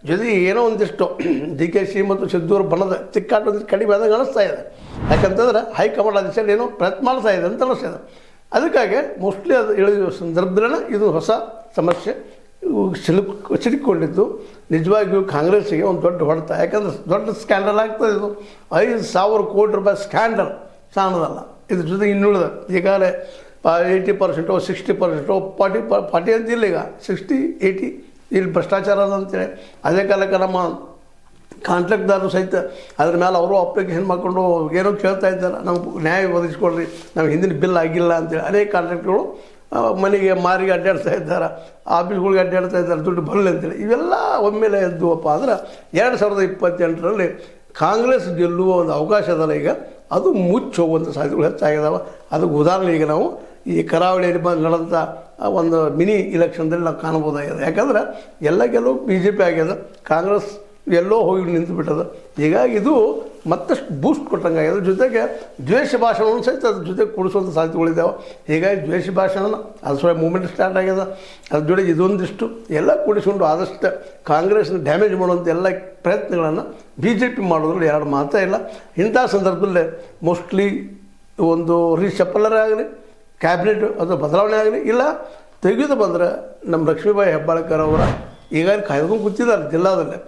ಜೊತೆಗೆ ಏನೋ ಒಂದಿಷ್ಟು ಡಿ ಕೆ ಶಿ ಮತ್ತು ಸಿದ್ದೂರು ಬಣದ ತಿಕ್ಕಾಟ ಒಂದಿಷ್ಟು ಕಡಿಮೆ ಆದಂಗೆ ಅನಿಸ್ತಾ ಇದೆ. ಯಾಕಂತಂದ್ರೆ ಹೈಕಮಾಂಡ್ ಆದೇಶದಲ್ಲಿ ಏನೋ ಪ್ರಯತ್ನ ಮಾಡ್ತಾ ಇದೆ ಅಂತ ಅನಿಸ್ತಿದೆ. ಅದಕ್ಕಾಗಿ ಮೋಸ್ಟ್ಲಿ ಅದು ಇಳಿದ ಸಂದರ್ಭದಲ್ಲೇ ಇದು ಹೊಸ ಸಮಸ್ಯೆ ಸಿಲುಕಿಕೊಂಡಿದ್ದು ನಿಜವಾಗಿಯೂ ಕಾಂಗ್ರೆಸ್ಸಿಗೆ ಒಂದು ದೊಡ್ಡ ಹೊಡೆತ. ಯಾಕಂದ್ರೆ ದೊಡ್ಡ ಸ್ಕ್ಯಾಂಡಲ್ ಆಗ್ತದೆ. ಇದು 5,000 ಕೋಟಿ ರೂಪಾಯಿ ಸ್ಕ್ಯಾಂಡಲ್ ಸಾಣದಲ್ಲ. ಇದ್ರ ಜೊತೆಗೆ ಇನ್ನುಳಿದ ಈಗಾಗಲೇ 80% 60% 40 ಅಂತಿಲ್ಲ, ಈಗ 60-80 ಇಲ್ಲಿ ಭ್ರಷ್ಟಾಚಾರ ಅದ ಅಂತೇಳಿ. ಅದೇ ಕಾಲಕ್ಕೆ ನಮ್ಮ ಕಾಂಟ್ರಾಕ್ಟ್ದಾರರು ಸಹಿತ ಅದ್ರ ಮೇಲೆ ಅವರು ಅಪ್ಲಿಕೇಶನ್ ಮಾಡ್ಕೊಂಡು ಏನೋ ಕೇಳ್ತಾ ಇದ್ದಾರೆ, ನಮ್ಗೆ ನ್ಯಾಯ ಒದಗಿಸ್ಕೊಡ್ರಿ, ನಾವು ಹಿಂದಿನ ಬಿಲ್ ಆಗಿಲ್ಲ ಅಂತೇಳಿ. ಅನೇಕ ಕಾಂಟ್ರಾಕ್ಟ್ಗಳು ಮನೆಗೆ ಮಾರಿಗೆ ಅಡ್ಡಾಡ್ತಾ ಇದ್ದಾರೆ, ಆಫೀಸ್ಗಳಿಗೆ ಅಡ್ಡಾಡ್ತಾ ಇದ್ದಾರೆ, ದುಡ್ಡು ಬರಲಿ ಅಂತೇಳಿ. ಇವೆಲ್ಲ ಒಮ್ಮೆಲೆ ಎದ್ದುವಪ್ಪ ಅಂದ್ರೆ 2028ರಲ್ಲಿ ಕಾಂಗ್ರೆಸ್ ಗೆಲ್ಲುವ ಒಂದು ಅವಕಾಶ ಅದಲ್ಲ ಈಗ, ಅದು ಮುಚ್ಚಿ ಹೋಗುವಂಥ ಸಾಧ್ಯತೆಗಳು ಹೆಚ್ಚಾಗಿದ್ದಾವೆ. ಅದಕ್ಕೆ ಉದಾಹರಣೆ ಈಗ ನಾವು ಈ ಕರಾವಳಿಯಲ್ಲಿ ನಡೆದಂಥ ಒಂದು ಮಿನಿ ಇಲೆಕ್ಷನ್ದಲ್ಲಿ ನಾವು ಕಾಣ್ಬೋದಾಗಿದೆ. ಯಾಕಂದ್ರೆ ಎಲ್ಲ ಗೆಲುವು BJP ಆಗ್ಯದ, ಕಾಂಗ್ರೆಸ್ ಎಲ್ಲೋ ಹೋಗಿ ನಿಂತು ಬಿಟ್ಟದ. ಹೀಗಾಗಿ ಇದು ಮತ್ತಷ್ಟು ಬೂಸ್ಟ್ ಕೊಟ್ಟಂಗೆ ಆಗ್ಯದ. ಜೊತೆಗೆ ದ್ವೇಷ ಭಾಷಣವನ್ನು ಸಹಿತ ಅದ್ರ ಜೊತೆಗೆ ಕೂಡಿಸುವಂಥ ಸಾಧ್ಯತೆಗಳಿದ್ದಾವೆ. ಹೀಗಾಗಿ ದ್ವೇಷ ಭಾಷಣ ಅದು ಸ್ವಲ್ಪ ಮೂಮೆಂಟ್ ಸ್ಟಾರ್ಟ್ ಆಗ್ಯದ. ಅದ್ರ ಜೊತೆಗೆ ಇದೊಂದಿಷ್ಟು ಎಲ್ಲ ಕೂಡಿಸ್ಕೊಂಡು ಆದಷ್ಟು ಕಾಂಗ್ರೆಸ್ನ ಡ್ಯಾಮೇಜ್ ಮಾಡುವಂಥ ಎಲ್ಲ ಪ್ರಯತ್ನಗಳನ್ನು BJP ಮಾಡೋದ್ರಲ್ಲಿ ಎರಡು ಮಾತೇ ಇಲ್ಲ. ಇಂಥ ಸಂದರ್ಭದಲ್ಲೇ ಮೋಸ್ಟ್ಲಿ ಒಂದು ರೀಶಫಲರೇ ಆಗಲಿ, ಕ್ಯಾಬಿನೆಟ್ ಅಥವಾ ಬದಲಾವಣೆ ಆಗಲಿ, ಇಲ್ಲ ತೆಗೆದು ಬಂದರೆ ನಮ್ಮ ಲಕ್ಷ್ಮೀಬಾಯಿ ಹೆಬ್ಬಾಳ್ಕರ್ ಅವರ ಈಗಾಗಲೇ ಕಾಯ್ದುಕೊಂಡು ಕೂತಿದ್ದಾರೆ ಜಿಲ್ಲಾದಲ್ಲೇ.